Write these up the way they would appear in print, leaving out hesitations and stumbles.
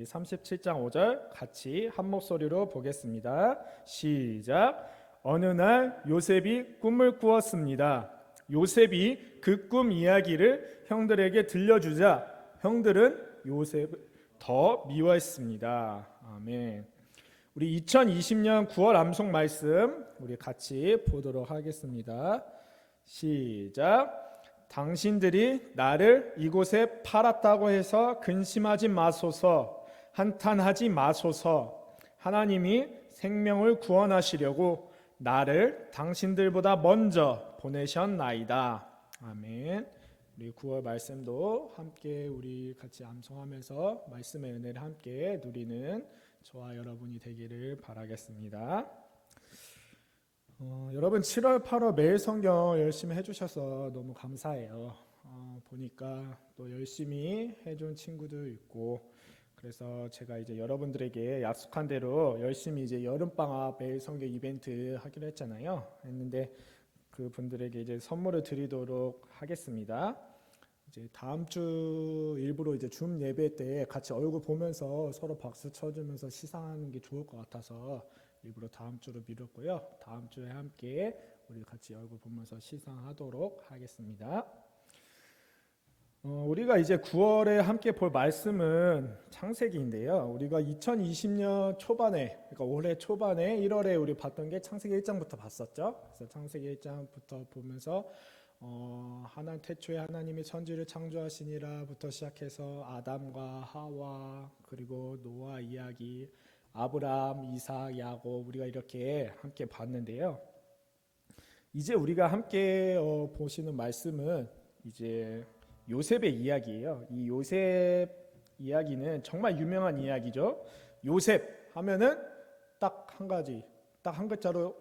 37장 5절 같이 한 목소리로 보겠습니다. 시작. 어느 날 요셉이 꿈을 꾸었습니다. 요셉이 그 꿈 이야기를 형들에게 들려주자 형들은 요셉을 더 미워했습니다. 아멘. 우리 2020년 9월 암송 말씀 우리 같이 보도록 하겠습니다. 시작. 당신들이 나를 이곳에 팔았다고 해서 근심하지 마소서, 한탄하지 마소서. 하나님이 생명을 구원하시려고 나를 당신들보다 먼저 보내셨나이다. 아멘. 우리 9월 말씀도 함께 우리 같이 암송하면서 말씀의 은혜를 함께 누리는 저와 여러분이 되기를 바라겠습니다. 여러분 7월 8월 매일 성경 열심히 해주셔서 너무 감사해요. 보니까 또 열심히 해준 친구도 있고, 그래서 제가 이제 여러분들에게 약속한 대로 열심히 이제 여름방학 매일 성경 이벤트 하기로 했는데 그 분들에게 이제 선물을 드리도록 하겠습니다. 이제 다음 주 일부러 이제 줌 예배 때 같이 얼굴 보면서 서로 박수 쳐주면서 시상하는 게 좋을 것 같아서 일부러 다음 주로 미뤘고요. 다음 주에 함께 우리 같이 얼굴 보면서 시상하도록 하겠습니다. 우리가 이제 9월에 함께 볼 말씀은 창세기인데요. 우리가 2020년 초반에, 그러니까 올해 초반에 1월에 우리 봤던 게 창세기 1장부터 봤었죠. 그래서 창세기 1장부터 보면서 하나님 태초에 하나님이 천지를 창조하시니라부터 시작해서 아담과 하와, 그리고 노아 이야기, 아브라함, 이삭, 야곱, 우리가 이렇게 함께 봤는데요. 이제 우리가 함께 보시는 말씀은 이제 요셉의 이야기예요. 이 요셉 이야기는 정말 유명한 이야기죠. 요셉 하면은 딱 한 가지, 딱 한 글자로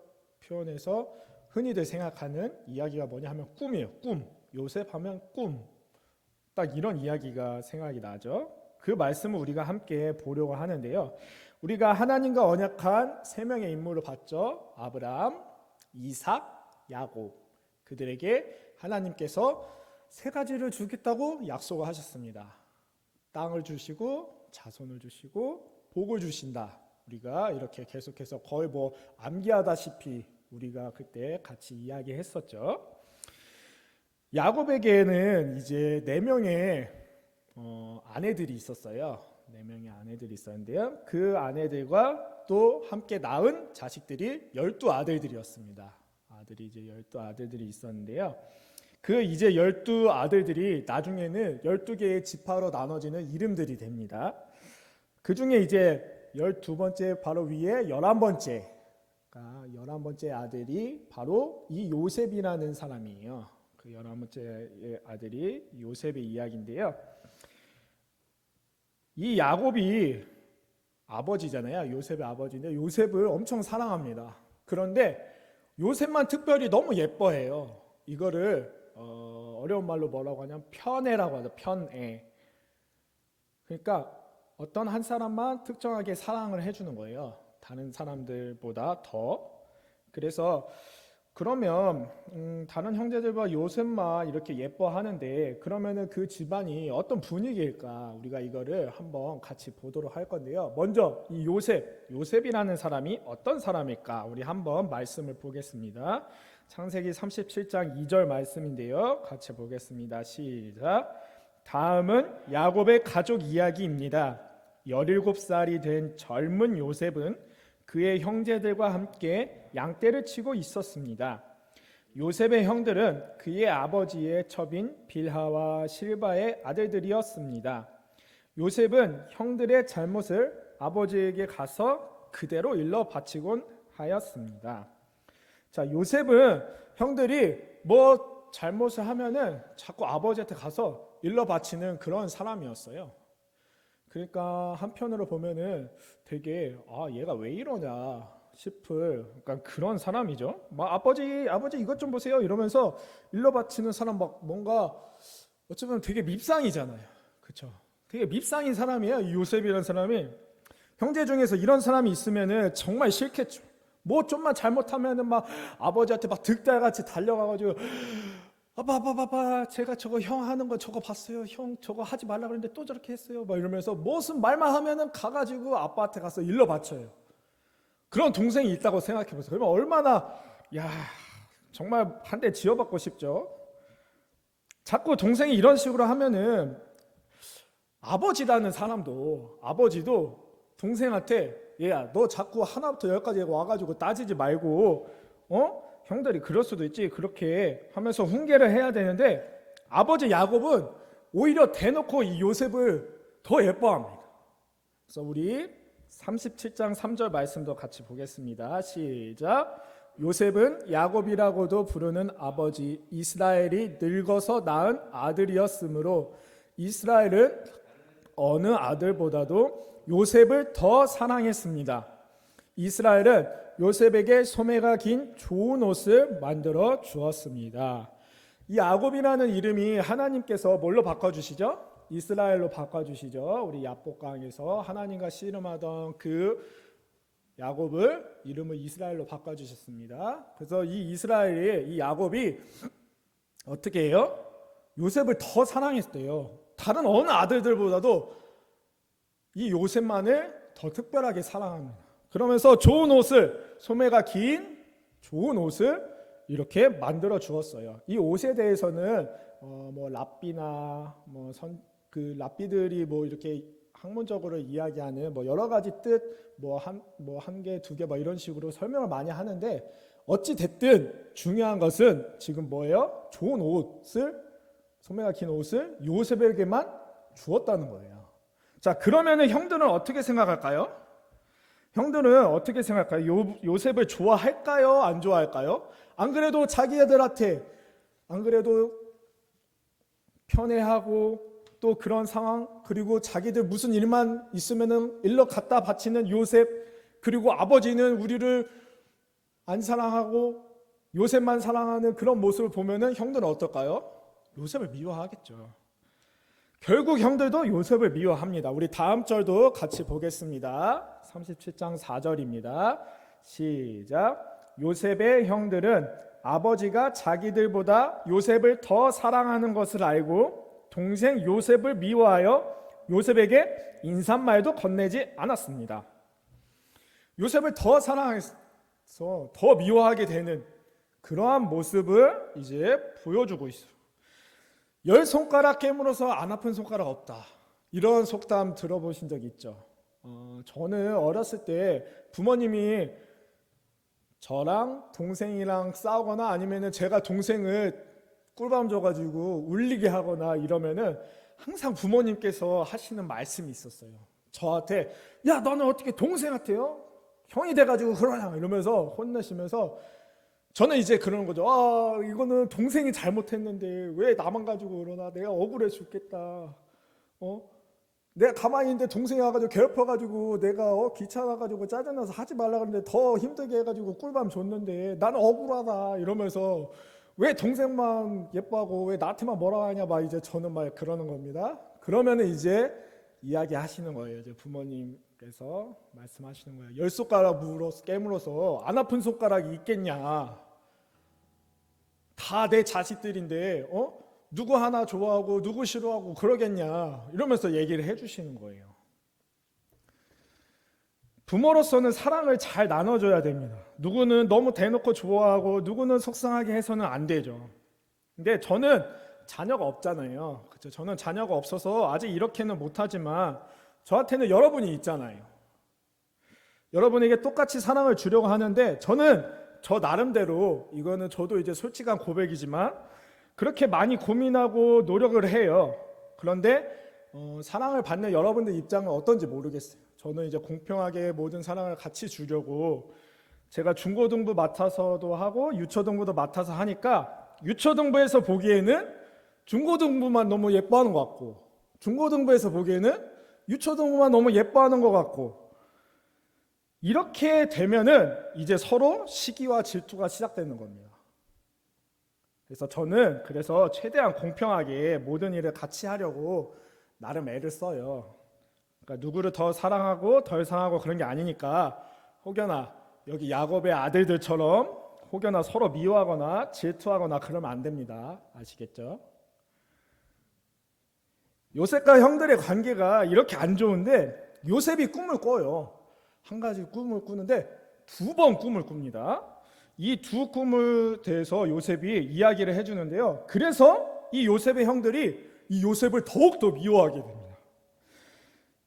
표현해서 흔히들 생각하는 이야기가 뭐냐 하면 꿈이에요. 꿈. 요셉 하면 꿈. 딱 이런 이야기가 생각이 나죠. 그 말씀을 우리가 함께 보려고 하는데요. 우리가 하나님과 언약한 세 명의 인물을 봤죠. 아브라함, 이삭, 야곱. 그들에게 하나님께서 세 가지를 주겠다고 약속을 하셨습니다. 땅을 주시고 자손을 주시고 복을 주신다. 우리가 이렇게 계속해서 거의 암기하다시피 우리가 그때 같이 이야기했었죠. 야곱에게는 이제 4명의 아내들이 있었어요. 4명의 아내들이 있었는데요. 그 아내들과 또 함께 낳은 자식들이 12아들들이었습니다. 아들이 이제 12아들들이 있었는데요. 그 이제 12아들들이 나중에는 12개의 지파로 나눠지는 이름들이 됩니다. 그 중에 이제 12번째 바로 위에 11번째, 그러니까 11번째 아들이 바로 이 요셉이라는 사람이에요. 그 11번째 아들이 요셉의 이야기인데요. 이 야곱이 아버지잖아요. 요셉의 아버지인데 요셉을 엄청 사랑합니다. 그런데 요셉만 특별히 너무 예뻐해요. 이거를 어려운 말로 뭐라고 하냐면 편애라고 하죠. 편애. 그러니까 어떤 한 사람만 특정하게 사랑을 해주는 거예요. 다른 사람들보다 더. 그래서 그러면 다른 형제들과 요셉만 이렇게 예뻐하는데 그러면은 그 집안이 어떤 분위기일까? 우리가 이거를 한번 같이 보도록 할 건데요. 먼저 이 요셉이라는 사람이 어떤 사람일까? 우리 한번 말씀을 보겠습니다. 창세기 37장 2절 말씀인데요. 같이 보겠습니다. 시작. 다음은 야곱의 가족 이야기입니다. 17살이 된 젊은 요셉은 그의 형제들과 함께 양떼를 치고 있었습니다. 요셉의 형들은 그의 아버지의 첩인 빌하와 실바의 아들들이었습니다. 요셉은 형들의 잘못을 아버지에게 가서 그대로 일러 바치곤 하였습니다. 자, 요셉은 형들이 뭐 잘못을 하면은 자꾸 아버지한테 가서 일러 바치는 그런 사람이었어요. 그러니까 한편으로 보면은 되게 얘가 왜 이러냐 싶을 그러니까 그런 사람이죠. 막 아버지 이것 좀 보세요 이러면서 일러 바치는 사람 막 뭔가 어쩌면 되게 밉상이잖아요. 그렇죠? 되게 밉상인 사람이에요. 이 요셉이라는 사람이. 형제 중에서 이런 사람이 있으면은 정말 싫겠죠. 뭐 좀만 잘못하면은 막 아버지한테 막 득달같이 달려가가지고 아빠, 제가 저거 형 하는 거 저거 봤어요. 형 저거 하지 말라 그랬는데 또 저렇게 했어요. 막 이러면서 무슨 말만 하면은 가가지고 아빠한테 가서 일러 바쳐요. 그런 동생이 있다고 생각해 보세요. 그러면 얼마나, 야, 정말 한 대 지어받고 싶죠. 자꾸 동생이 이런 식으로 하면은 아버지라는 사람도, 아버지도 동생한테, 얘야 너 자꾸 하나부터 열까지 와가지고 따지지 말고 형들이 그럴 수도 있지 그렇게 하면서 훈계를 해야 되는데, 아버지 야곱은 오히려 대놓고 이 요셉을 더 예뻐합니다. 그래서 우리 37장 3절 말씀도 같이 보겠습니다. 시작. 요셉은 야곱이라고도 부르는 아버지 이스라엘이 늙어서 낳은 아들이었으므로 이스라엘은 어느 아들보다도 요셉을 더 사랑했습니다. 이스라엘은 요셉에게 소매가 긴 좋은 옷을 만들어 주었습니다. 이 야곱이라는 이름이 하나님께서 뭘로 바꿔주시죠? 이스라엘로 바꿔주시죠. 우리 야복강에서 하나님과 씨름하던 그 야곱을 이름을 이스라엘로 바꿔주셨습니다. 그래서 이 이스라엘이, 이 야곱이 어떻게 해요? 요셉을 더 사랑했대요. 다른 어느 아들들보다도 이 요셉만을 더 특별하게 사랑합니다. 그러면서 좋은 옷을, 소매가 긴 좋은 옷을 이렇게 만들어 주었어요. 이 옷에 대해서는 뭐 랍비나 그 랍비들이 뭐 이렇게 학문적으로 이야기하는 뭐 여러 가지 뜻, 한 개, 두 개 뭐 이런 식으로 설명을 많이 하는데, 어찌 됐든 중요한 것은 지금 뭐예요? 좋은 옷을, 소매가 긴 옷을 요셉에게만 주었다는 거예요. 자, 그러면은 형들은 어떻게 생각할까요? 형들은 어떻게 생각할까요? 요셉을 좋아할까요? 안 좋아할까요? 안 그래도 자기 애들한테 안 그래도 편애하고 또 그런 상황, 그리고 자기들 무슨 일만 있으면은 일러 갖다 바치는 요셉, 그리고 아버지는 우리를 안 사랑하고 요셉만 사랑하는 그런 모습을 보면은 형들은 어떨까요? 요셉을 미워하겠죠. 결국 형들도 요셉을 미워합니다. 우리 다음 절도 같이 보겠습니다. 37장 4절입니다. 시작. 요셉의 형들은 아버지가 자기들보다 요셉을 더 사랑하는 것을 알고 동생 요셉을 미워하여 요셉에게 인사말도 건네지 않았습니다. 요셉을 더 사랑해서 더 미워하게 되는 그러한 모습을 이제 보여주고 있어요. 10손가락 깨물어서 안 아픈 손가락 없다, 이런 속담 들어보신 적 있죠? 저는 어렸을 때 부모님이 저랑 동생이랑 싸우거나 아니면은 제가 동생을 꿀밤 줘가지고 울리게 하거나 이러면은 항상 부모님께서 하시는 말씀이 있었어요. 저한테, 야 너는 어떻게 동생한테요? 형이 돼가지고 그러냐 이러면서 혼내시면서, 저는 이제 그러는 거죠. 아, 이거는 동생이 잘못했는데 왜 나만 가지고 그러나, 내가 억울해 죽겠다. 내가 가만히 있는데 동생이 와가지고 괴롭혀가지고 내가 귀찮아가지고 짜증나서 하지 말라 그랬는데 더 힘들게 해가지고 꿀밤 줬는데 나는 억울하다 이러면서, 왜 동생만 예뻐하고 왜 나한테만 뭐라 하냐, 막 이제 저는 막 그러는 겁니다. 그러면은 이제 이야기 하시는 거예요. 이제 부모님께서 말씀하시는 거예요. 10손가락 깨물어서 안 아픈 손가락이 있겠냐. 다 내 자식들인데 누구 하나 좋아하고 누구 싫어하고 그러겠냐, 이러면서 얘기를 해주시는 거예요. 부모로서는 사랑을 잘 나눠줘야 됩니다. 누구는 너무 대놓고 좋아하고 누구는 속상하게 해서는 안 되죠. 근데 저는 자녀가 없잖아요. 그렇죠? 저는 자녀가 없어서 아직 이렇게는 못하지만 저한테는 여러분이 있잖아요. 여러분에게 똑같이 사랑을 주려고 하는데, 저는 저 나름대로, 이거는 저도 이제 솔직한 고백이지만 그렇게 많이 고민하고 노력을 해요. 그런데 사랑을 받는 여러분들 입장은 어떤지 모르겠어요. 저는 이제 공평하게 모든 사랑을 같이 주려고, 제가 중고등부 맡아서도 하고 유초등부도 맡아서 하니까 유초등부에서 보기에는 중고등부만 너무 예뻐하는 것 같고, 중고등부에서 보기에는 유초등부만 너무 예뻐하는 것 같고, 이렇게 되면은 이제 서로 시기와 질투가 시작되는 겁니다. 그래서 저는 최대한 공평하게 모든 일을 같이 하려고 나름 애를 써요. 그러니까 누구를 더 사랑하고 덜 사랑하고 그런 게 아니니까, 혹여나 여기 야곱의 아들들처럼 혹여나 서로 미워하거나 질투하거나 그러면 안 됩니다. 아시겠죠? 요셉과 형들의 관계가 이렇게 안 좋은데 요셉이 꿈을 꿔요. 한 가지 꿈을 꾸는데 두 번 꿈을 꿉니다. 이 두 꿈을 대해서 요셉이 이야기를 해주는데요. 그래서 이 요셉의 형들이 이 요셉을 더욱더 미워하게 됩니다.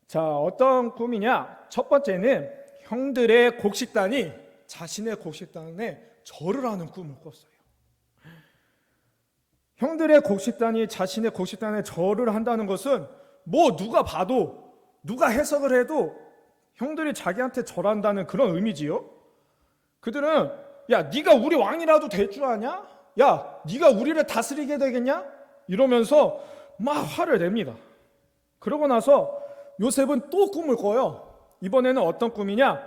자, 어떤 꿈이냐? 첫 번째는 형들의 곡식단이 자신의 곡식단에 절을 하는 꿈을 꿨어요. 형들의 곡식단이 자신의 곡식단에 절을 한다는 것은 뭐 누가 봐도 누가 해석을 해도 형들이 자기한테 절한다는 그런 의미지요. 그들은 야 네가 우리 왕이라도 될 줄 아냐? 야 네가 우리를 다스리게 되겠냐? 이러면서 막 화를 냅니다. 그러고 나서 요셉은 또 꿈을 꿔요. 이번에는 어떤 꿈이냐?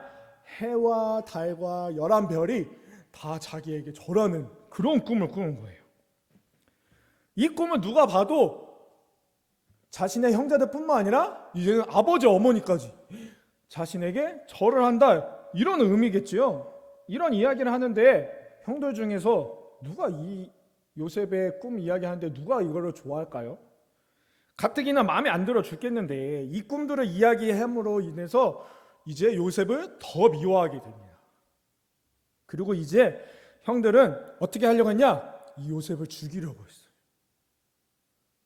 해와 달과 11별이 다 자기에게 절하는 그런 꿈을 꾸는 거예요. 이 꿈은 누가 봐도 자신의 형제들뿐만 아니라 이제는 아버지 어머니까지 자신에게 절을 한다 이런 의미겠지요. 이런 이야기를 하는데 형들 중에서 누가 이 요셉의 꿈 이야기하는데 누가 이거를 좋아할까요? 가뜩이나 마음에 안 들어 죽겠는데 이 꿈들을 이야기함으로 인해서 이제 요셉을 더 미워하게 됩니다. 그리고 이제 형들은 어떻게 하려고 했냐? 이 요셉을 죽이려고 했어요.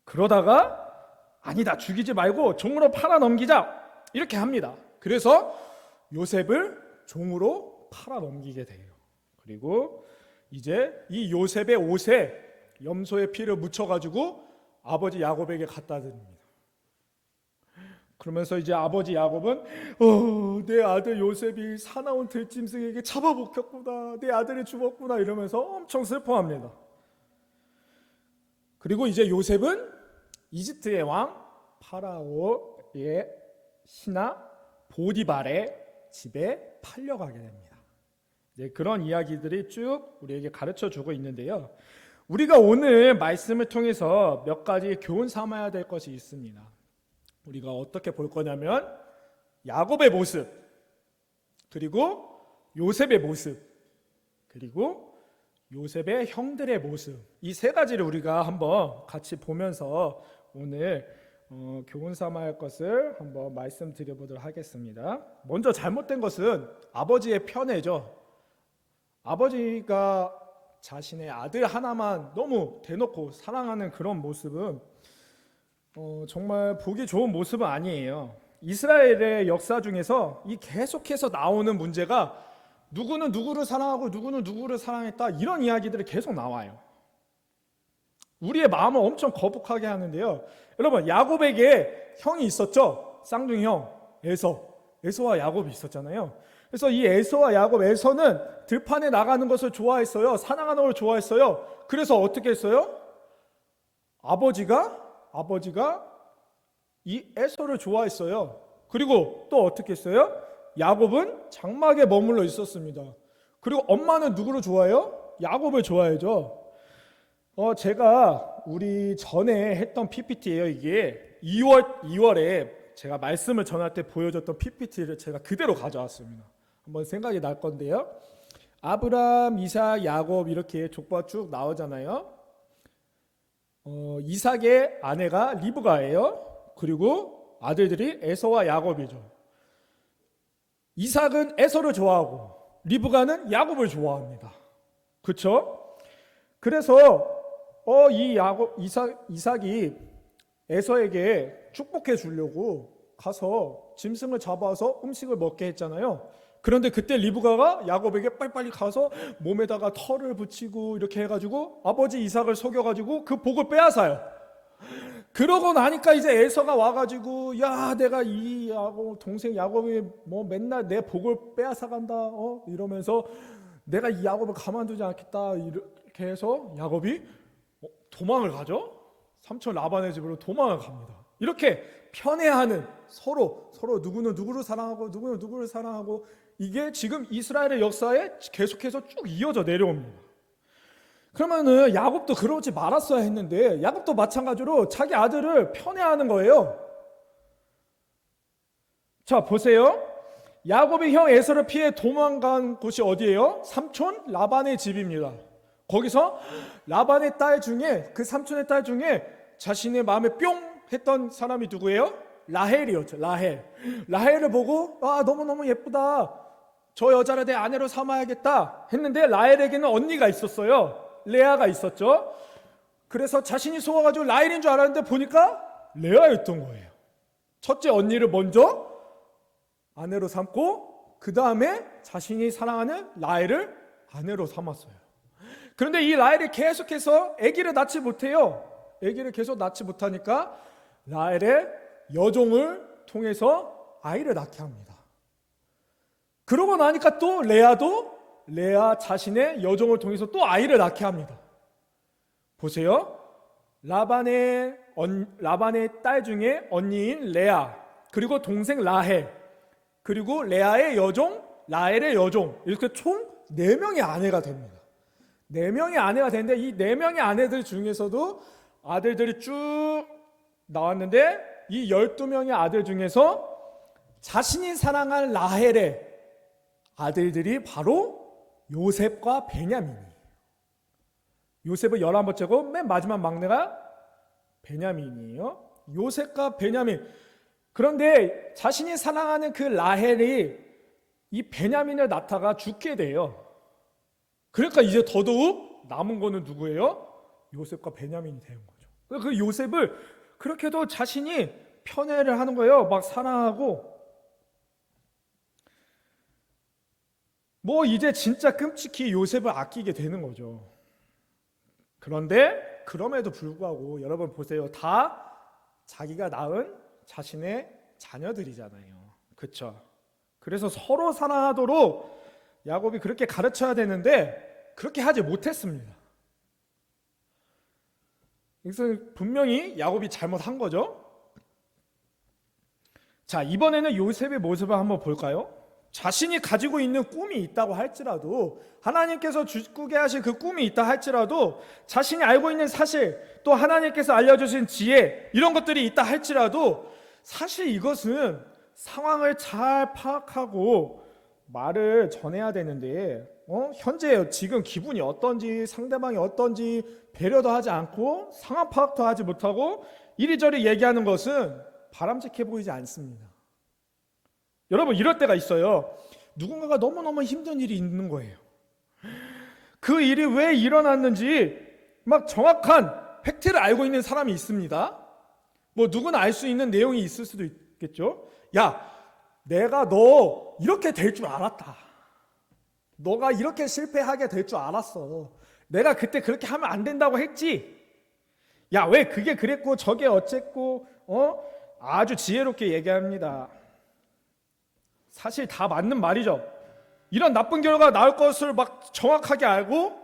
그러다가 아니다 죽이지 말고 종으로 팔아 넘기자 이렇게 합니다. 그래서 요셉을 종으로 팔아 넘기게 돼요. 그리고 이제 이 요셉의 옷에 염소의 피를 묻혀가지고 아버지 야곱에게 갖다 드립니다. 그러면서 이제 아버지 야곱은 내 아들 요셉이 사나운 들짐승에게 잡아먹혔구나, 내 아들이 죽었구나 이러면서 엄청 슬퍼합니다. 그리고 이제 요셉은 이집트의 왕 파라오의 신하 보디발의 집에 팔려가게 됩니다. 이제 그런 이야기들이 쭉 우리에게 가르쳐주고 있는데요. 우리가 오늘 말씀을 통해서 몇 가지 교훈 삼아야 될 것이 있습니다. 우리가 어떻게 볼 거냐면 야곱의 모습, 그리고 요셉의 모습, 그리고 요셉의 형들의 모습, 이 세 가지를 우리가 한번 같이 보면서 오늘 교훈 삼아야 할 것을 한번 말씀드려보도록 하겠습니다. 먼저 잘못된 것은 아버지의 편애죠. 아버지가 자신의 아들 하나만 너무 대놓고 사랑하는 그런 모습은 정말 보기 좋은 모습은 아니에요. 이스라엘의 역사 중에서 이 계속해서 나오는 문제가 누구는 누구를 사랑하고 누구는 누구를 사랑했다 이런 이야기들이 계속 나와요. 우리의 마음을 엄청 거북하게 하는데요. 여러분 야곱에게 형이 있었죠. 쌍둥이 형 에서와 야곱이 있었잖아요. 그래서 이 에서와 야곱, 에서는 들판에 나가는 것을 좋아했어요. 사냥하는 걸 좋아했어요. 그래서 어떻게 했어요? 아버지가 이 에서를 좋아했어요. 그리고 또 어떻게 했어요? 야곱은 장막에 머물러 있었습니다. 그리고 엄마는 누구를 좋아해요? 야곱을 좋아해죠. 제가 우리 전에 했던 PPT예요. 이게 2월에 제가 말씀을 전할 때 보여줬던 PPT를 제가 그대로 가져왔습니다. 한번 생각이 날 건데요. 아브람, 이삭, 야곱 이렇게 족보가 쭉 나오잖아요. 이삭의 아내가 리브가예요. 그리고 아들들이 에서와 야곱이죠. 이삭은 에서를 좋아하고 리브가는 야곱을 좋아합니다. 그렇죠? 그래서 이삭이 에서에게 축복해 주려고 가서 짐승을 잡아서 음식을 먹게 했잖아요. 그런데 그때 리브가가 야곱에게 빨리빨리 가서 몸에다가 털을 붙이고 이렇게 해가지고 아버지 이삭을 속여가지고 그 복을 빼앗아요. 그러고 나니까 이제 에서가 와가지고 야 내가 이 동생 야곱이 뭐 맨날 내 복을 빼앗아간다 이러면서 내가 이 야곱을 가만두지 않겠다 이렇게 해서 야곱이 도망을 가죠. 삼촌 라반의 집으로 도망을 갑니다. 이렇게 편애하는 서로 누구는 누구를 사랑하고 누구는 누구를 사랑하고 이게 지금 이스라엘의 역사에 계속해서 쭉 이어져 내려옵니다. 그러면은 야곱도 그러지 말았어야 했는데 야곱도 마찬가지로 자기 아들을 편애하는 거예요. 자 보세요. 야곱이 형 에서를 피해 도망간 곳이 어디예요? 삼촌 라반의 집입니다. 거기서 라반의 딸 중에, 그 삼촌의 딸 중에 자신의 마음에 뿅 했던 사람이 누구예요? 라헬이었죠. 라헬을 보고 너무너무 예쁘다, 저 여자를 내 아내로 삼아야겠다 했는데, 라헬에게는 언니가 있었어요. 레아가 있었죠. 그래서 자신이 속아가지고 라헬인 줄 알았는데 보니까 레아였던 거예요. 첫째 언니를 먼저 아내로 삼고 그 다음에 자신이 사랑하는 라헬을 아내로 삼았어요. 그런데 이 라헬이 계속해서 아기를 낳지 못해요. 아기를 계속 낳지 못하니까 라헬의 여종을 통해서 아이를 낳게 합니다. 그러고 나니까 또 레아 자신의 여종을 통해서 또 아이를 낳게 합니다. 보세요. 라반의 딸 중에 언니인 레아, 그리고 동생 라헬, 그리고 레아의 여종, 라헬의 여종, 이렇게 총 4명의 아내가 됩니다. 4명의 아내가 되는데 이 4명의 아내들 중에서도 아들들이 쭉 나왔는데, 이 12명의 아들 중에서 자신이 사랑한 라헬의 아들들이 바로 요셉과 베냐민이에요. 요셉은 11번째고 맨 마지막 막내가 베냐민이에요. 요셉과 베냐민. 그런데 자신이 사랑하는 그 라헬이 이 베냐민을 낳다가 죽게 돼요. 그러니까 이제 더더욱 남은 거는 누구예요? 요셉과 베냐민이 되는 거죠. 그 요셉을 그렇게도 자신이 편애를 하는 거예요. 막 사랑하고. 이제 진짜 끔찍히 요셉을 아끼게 되는 거죠. 그런데 그럼에도 불구하고 여러분 보세요. 다 자기가 낳은 자신의 자녀들이잖아요. 그렇죠? 그래서 서로 사랑하도록 야곱이 그렇게 가르쳐야 되는데 그렇게 하지 못했습니다. 그래서 분명히 야곱이 잘못한 거죠. 자, 이번에는 요셉의 모습을 한번 볼까요? 자신이 가지고 있는 꿈이 있다고 할지라도, 하나님께서 꾸게 하신 그 꿈이 있다 할지라도, 자신이 알고 있는 사실, 또 하나님께서 알려주신 지혜, 이런 것들이 있다 할지라도 사실 이것은 상황을 잘 파악하고 말을 전해야 되는데, 현재 지금 기분이 어떤지, 상대방이 어떤지 배려도 하지 않고 상황 파악도 하지 못하고 이리저리 얘기하는 것은 바람직해 보이지 않습니다. 여러분, 이럴 때가 있어요. 누군가가 너무너무 힘든 일이 있는 거예요. 그 일이 왜 일어났는지 막 정확한 팩트를 알고 있는 사람이 있습니다. 누구나 알 수 있는 내용이 있을 수도 있겠죠. 야, 내가 너 이렇게 될 줄 알았다. 너가 이렇게 실패하게 될 줄 알았어. 내가 그때 그렇게 하면 안 된다고 했지. 야, 왜 그게 그랬고 저게 어쨌고, 아주 지혜롭게 얘기합니다. 사실 다 맞는 말이죠. 이런 나쁜 결과가 나올 것을 막 정확하게 알고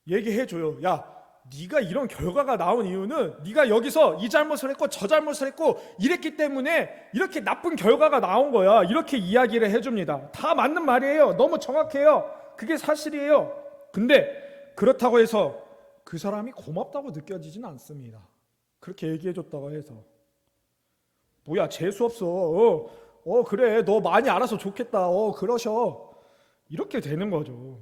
얘기해줘요. 야, 네가 이런 결과가 나온 이유는 네가 여기서 이 잘못을 했고 저 잘못을 했고 이랬기 때문에 이렇게 나쁜 결과가 나온 거야. 이렇게 이야기를 해줍니다. 다 맞는 말이에요. 너무 정확해요. 그게 사실이에요. 근데 그렇다고 해서 그 사람이 고맙다고 느껴지지는 않습니다. 그렇게 얘기해줬다고 해서 뭐야, 재수없어. 그래, 너 많이 알아서 좋겠다. 그러셔. 이렇게 되는 거죠.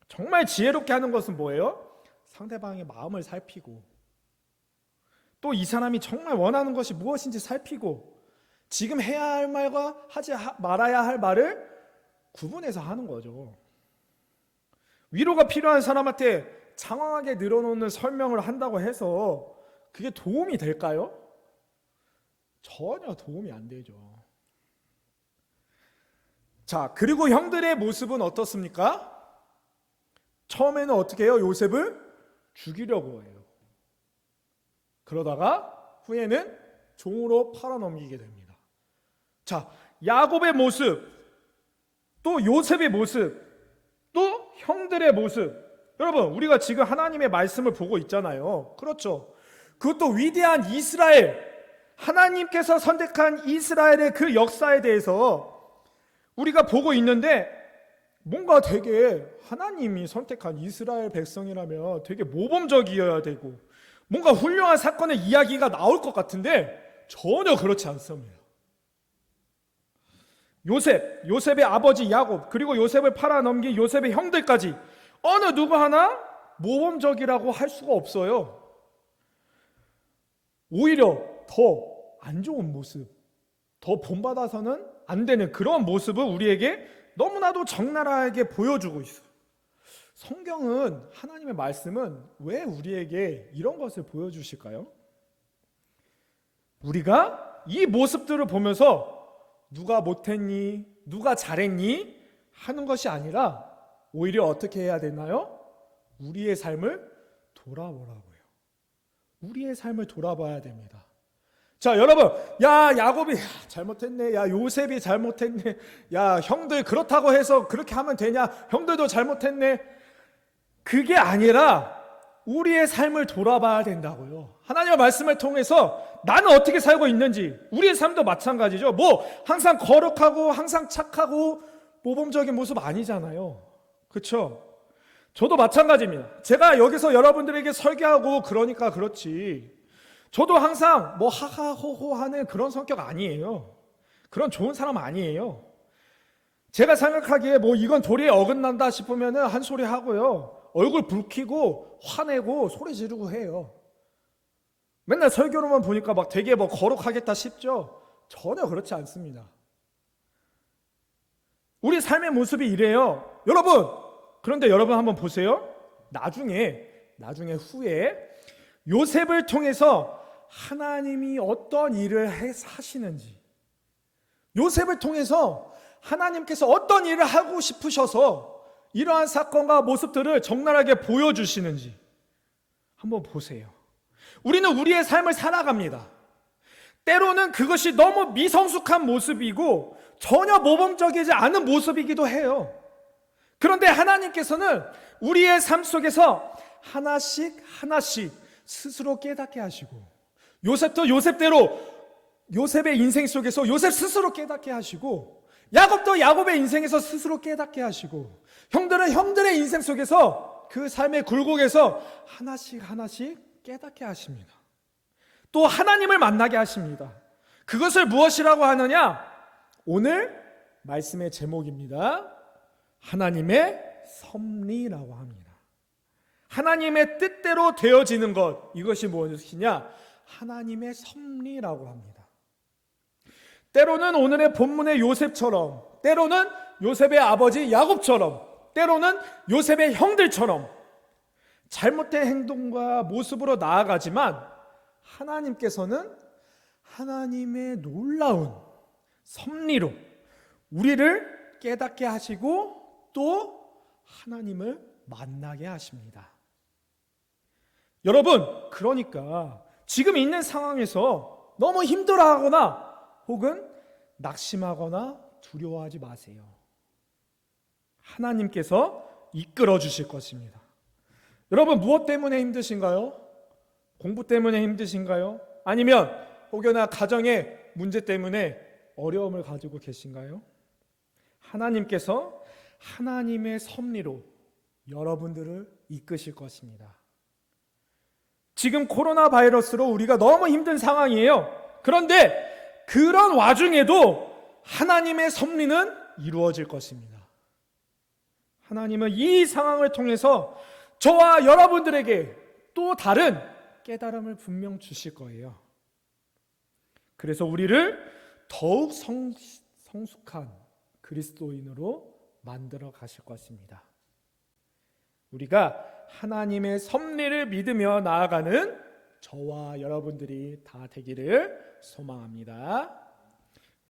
정말 지혜롭게 하는 것은 뭐예요? 상대방의 마음을 살피고, 또 이 사람이 정말 원하는 것이 무엇인지 살피고, 지금 해야 할 말과 하지 말아야 할 말을 구분해서 하는 거죠. 위로가 필요한 사람한테 장황하게 늘어놓는 설명을 한다고 해서 그게 도움이 될까요? 전혀 도움이 안 되죠. 자, 그리고 형들의 모습은 어떻습니까? 처음에는 어떻게 해요? 요셉을 죽이려고 해요. 그러다가 후에는 종으로 팔아넘기게 됩니다. 자, 야곱의 모습, 또 요셉의 모습, 또 형들의 모습. 여러분, 우리가 지금 하나님의 말씀을 보고 있잖아요. 그렇죠? 그것도 위대한 이스라엘, 하나님께서 선택한 이스라엘의 그 역사에 대해서 우리가 보고 있는데, 뭔가 되게 하나님이 선택한 이스라엘 백성이라면 되게 모범적이어야 되고 뭔가 훌륭한 사건의 이야기가 나올 것 같은데 전혀 그렇지 않습니다. 요셉의 아버지 야곱, 그리고 요셉을 팔아넘긴 요셉의 형들까지 어느 누구 하나 모범적이라고 할 수가 없어요. 오히려 더 안 좋은 모습, 더 본받아서는 안 되는 그런 모습을 우리에게 너무나도 적나라하게 보여주고 있어요. 성경은, 하나님의 말씀은 왜 우리에게 이런 것을 보여주실까요? 우리가 이 모습들을 보면서 누가 못했니, 누가 잘했니 하는 것이 아니라 오히려 어떻게 해야 되나요? 우리의 삶을 돌아보라고요. 우리의 삶을 돌아봐야 됩니다. 자, 여러분, 야, 야곱이 잘못했네, 야, 요셉이 잘못했네, 야, 형들 그렇다고 해서 그렇게 하면 되냐, 형들도 잘못했네. 그게 아니라 우리의 삶을 돌아봐야 된다고요. 하나님의 말씀을 통해서 나는 어떻게 살고 있는지, 우리의 삶도 마찬가지죠. 뭐 항상 거룩하고 항상 착하고 모범적인 모습 아니잖아요. 그렇죠? 저도 마찬가지입니다. 제가 여기서 여러분들에게 설교하고 그러니까 그렇지, 저도 항상 뭐 하하호호 하는 그런 성격 아니에요. 그런 좋은 사람 아니에요. 제가 생각하기에 뭐 이건 도리에 어긋난다 싶으면은 한 소리 하고요, 얼굴 붉히고 화내고 소리 지르고 해요. 맨날 설교로만 보니까 막 되게 뭐 거룩하겠다 싶죠? 전혀 그렇지 않습니다. 우리 삶의 모습이 이래요. 여러분, 그런데 여러분 한번 보세요. 나중에 후에 요셉을 통해서 하나님이 어떤 일을 하시는지, 요셉을 통해서 하나님께서 어떤 일을 하고 싶으셔서 이러한 사건과 모습들을 적나라하게 보여주시는지 한번 보세요. 우리는 우리의 삶을 살아갑니다. 때로는 그것이 너무 미성숙한 모습이고 전혀 모범적이지 않은 모습이기도 해요. 그런데 하나님께서는 우리의 삶 속에서 하나씩 스스로 깨닫게 하시고, 요셉도 요셉대로 요셉의 인생 속에서 요셉 스스로 깨닫게 하시고, 야곱도 야곱의 인생에서 스스로 깨닫게 하시고, 형들은 형들의 인생 속에서 그 삶의 굴곡에서 하나씩 깨닫게 하십니다. 또 하나님을 만나게 하십니다. 그것을 무엇이라고 하느냐? 오늘 말씀의 제목입니다. 하나님의 섭리라고 합니다. 하나님의 뜻대로 되어지는 것, 이것이 무엇이냐? 하나님의 섭리라고 합니다. 때로는 오늘의 본문의 요셉처럼, 때로는 요셉의 아버지 야곱처럼, 때로는 요셉의 형들처럼 잘못된 행동과 모습으로 나아가지만, 하나님께서는 하나님의 놀라운 섭리로 우리를 깨닫게 하시고 또 하나님을 만나게 하십니다. 여러분, 그러니까 지금 있는 상황에서 너무 힘들어하거나 혹은 낙심하거나 두려워하지 마세요. 하나님께서 이끌어 주실 것입니다. 여러분, 무엇 때문에 힘드신가요? 공부 때문에 힘드신가요? 아니면 혹여나 가정의 문제 때문에 어려움을 가지고 계신가요? 하나님께서 하나님의 섭리로 여러분들을 이끄실 것입니다. 지금 코로나 바이러스로 우리가 너무 힘든 상황이에요. 그런데 그런 와중에도 하나님의 섭리는 이루어질 것입니다. 하나님은 이 상황을 통해서 저와 여러분들에게 또 다른 깨달음을 분명 주실 거예요. 그래서 우리를 더욱 성숙한 그리스도인으로 만들어 가실 것입니다. 우리가 하나님의 섭리를 믿으며 나아가는 저와 여러분들이 다 되기를 소망합니다.